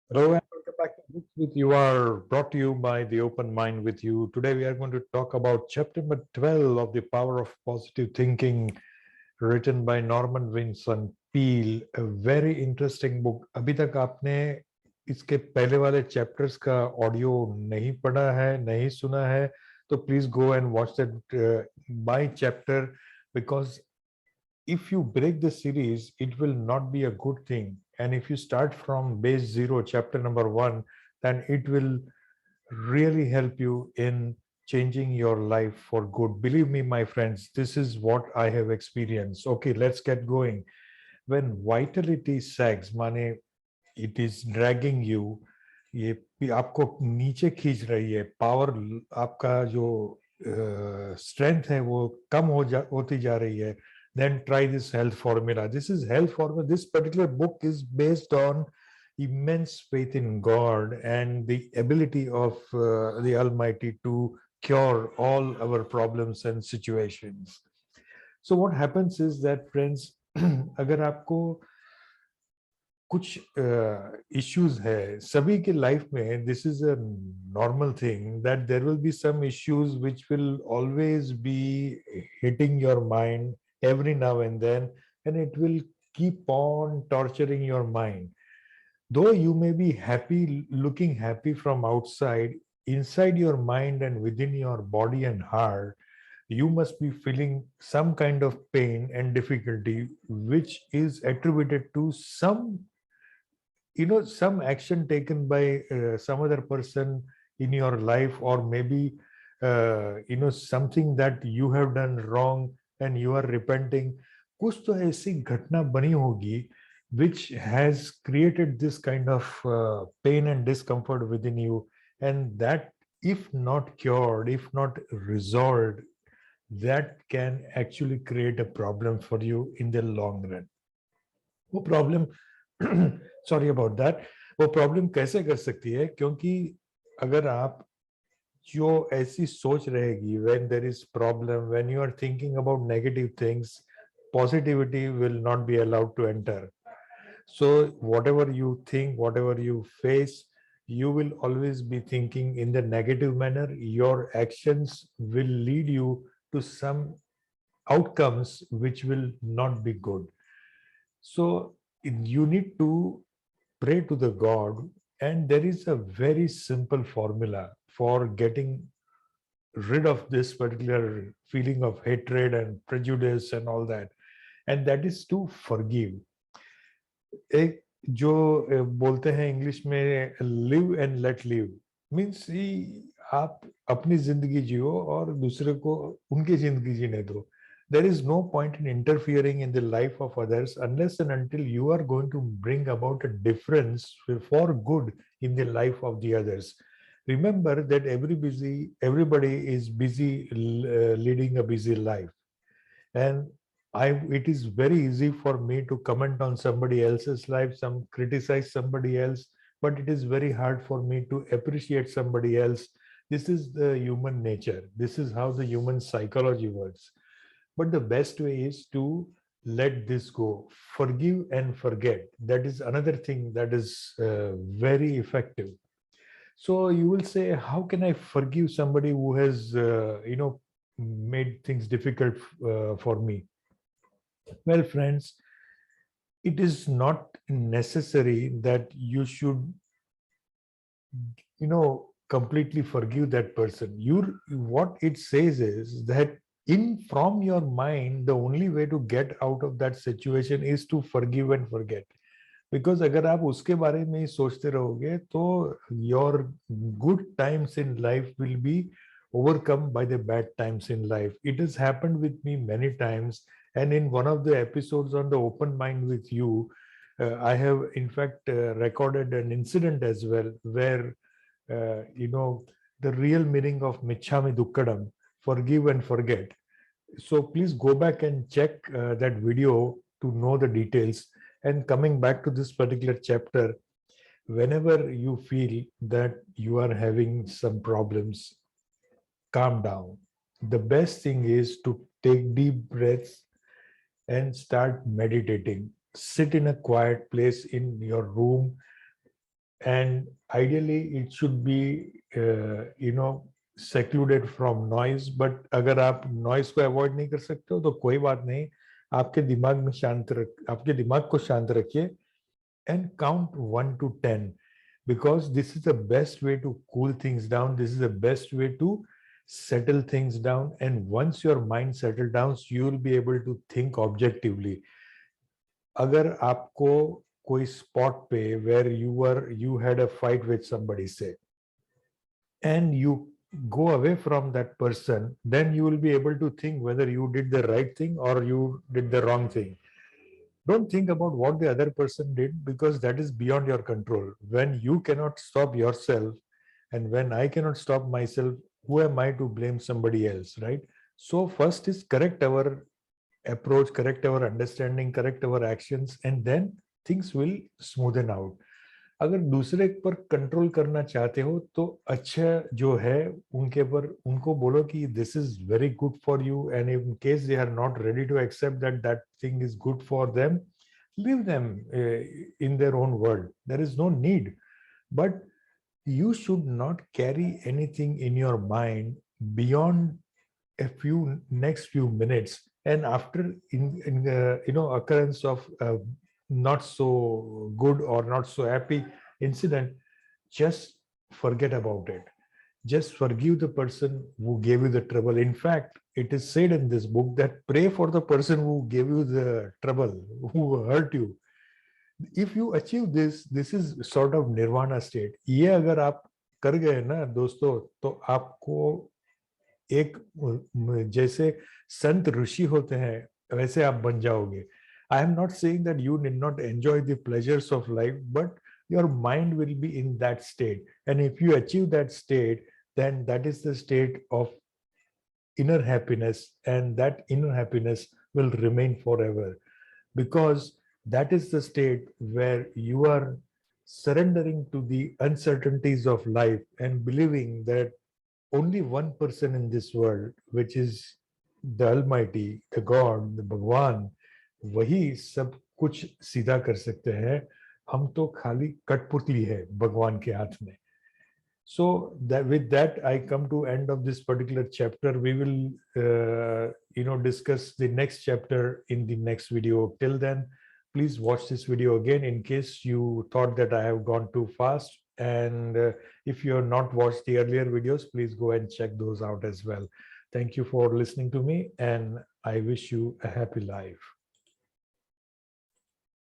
Hello and welcome back to Books with You are brought to you by The Open Mind with You. Today we are going to talk about chapter number 12 of The Power of Positive Thinking, written by Norman Vincent Peale. A very interesting book. अभी तक आपने इसके पहले वाले chapters का audio नहीं पढ़ा है, नहीं सुना है, तो please go and watch that by chapter because if you break the series, it will not be a good thing. And if you start from base zero, chapter number 1, then it will really help you in changing your life for good. Believe me, my friends, this is what I have experienced. Okay, let's get going. When vitality sags, माने it is dragging you, ये आपको नीचे खींच रही है, power आपका जो strength है वो कम होती जा रही है, then try this health formula. This is health formula. This particular book is based on immense faith in God and the ability of the Almighty to cure all our problems and situations. So what happens is that, friends, अगर आपको कुछ issues है सभी के life में, this is a normal thing that there will be some issues which will always be hitting your mind every now and then, and it will keep on torturing your mind. Though you may be happy, looking happy from outside, inside your mind and within your body and heart, you must be feeling some kind of pain and difficulty, which is attributed to some action taken by some other person in your life, or maybe something that you have done wrong and you are repenting. कुछ तो ऐसी घटना बनी होगी which has created this kind of pain and discomfort within you, and that, if not cured, if not resolved, that can actually create a problem for you in the long run. वो problem sorry about that, वो problem कैसे कर सकती है? क्योंकि अगर आप जो ऐसी सोच रहेगी, when there is problem, when you are thinking about negative things, positivity will not be allowed to enter. So whatever you think, whatever you face, you will always be thinking in the negative manner. Your actions will lead you to some outcomes which will not be good. So you need to pray to the God, and there is a very simple formula for getting rid of this particular feeling of hatred and prejudice and all that, and that is to forgive. एक जो बोलते हैं English में live and let live, means आप अपनी जिंदगी जियो और दूसरे को उनकी जिंदगी जीने दो. There is no point in interfering in the life of others unless and until you are going to bring about a difference for good in the life of the others. Remember that everybody is busy leading a busy life, and it is very easy for me to comment on somebody else's life, criticize somebody else, but it is very hard for me to appreciate somebody else. This is the human nature. This is how the human psychology works. But the best way is to let this go, forgive and forget. That is another thing that is very effective. So you will say, how can I forgive somebody who has made things difficult for me? Well, friends, it is not necessary that you should, completely forgive that person. What it says is that in from your mind, the only way to get out of that situation is to forgive and forget. Because अगर आप उसके बारे में ही सोचते रहोगे, तो your good times in life will be overcome by the bad times in life. It has happened with me many times, and in one of the episodes on the Open Mind with You, I have in fact recorded an incident as well where the real meaning of Michhami Dukkadam, forgive and forget. So please go back and check that video to know the details. And coming back to this particular chapter, whenever you feel that you are having some problems, calm down. The best thing is to take deep breaths and start meditating. Sit in a quiet place in your room, and ideally it should be secluded from noise. But अगर आप noise को avoid नहीं कर सकते हो तो कोई बात नहीं, आपके दिमाग को शांत रखिए and count 1 to 10, because this is the best way to cool things down. This is the best way to settle things down. And once your mind settles down, you will be able to think objectively. अगर आपको कोई spot पे where you had a fight with somebody, say, and you go away from that person, then you will be able to think whether you did the right thing or you did the wrong thing. Don't think about what the other person did, because that is beyond your control. When you cannot stop yourself, and when I cannot stop myself, who am I to blame somebody else, right? So first is correct our approach, correct our understanding, correct our actions, and then things will smoothen out. अगर दूसरे पर control करना चाहते हो तो अच्छा जो है उनके पर उनको बोलो कि this is very good for you, and in case they are not ready to accept that that thing is good for them, leave them in their own world. There is no need. But you should not carry anything in your mind beyond a few next few minutes. And after in the occurrence of not so good or not so happy incident, just forget about it. Just forgive the person who gave you the trouble. In fact, it is said in this book that pray for the person who gave you the trouble, who hurt you. If you achieve this is sort of nirvana state. ये अगर आप कर गए ना दोस्तों, तो आपको एक जैसे संत ऋषि होते हैं वैसे आप बन जाओगे. I am not saying that you need not enjoy the pleasures of life, but your mind will be in that state. And if you achieve that state, then that is the state of inner happiness, and that inner happiness will remain forever, because that is the state where you are surrendering to the uncertainties of life and believing that only one person in this world, which is the Almighty, the God, the Bhagwan, वही सब कुछ सीधा कर सकते हैं. हम तो खाली कठपुतली है भगवान के हाथ में. So that with that, I come to end of this particular chapter. We will, discuss the next chapter in the next video. Till then, please watch this video again in case you thought that I have gone too fast. And if you have not watched the earlier videos, please go and check those out as well. Thank you for listening to me, and I wish you a happy life.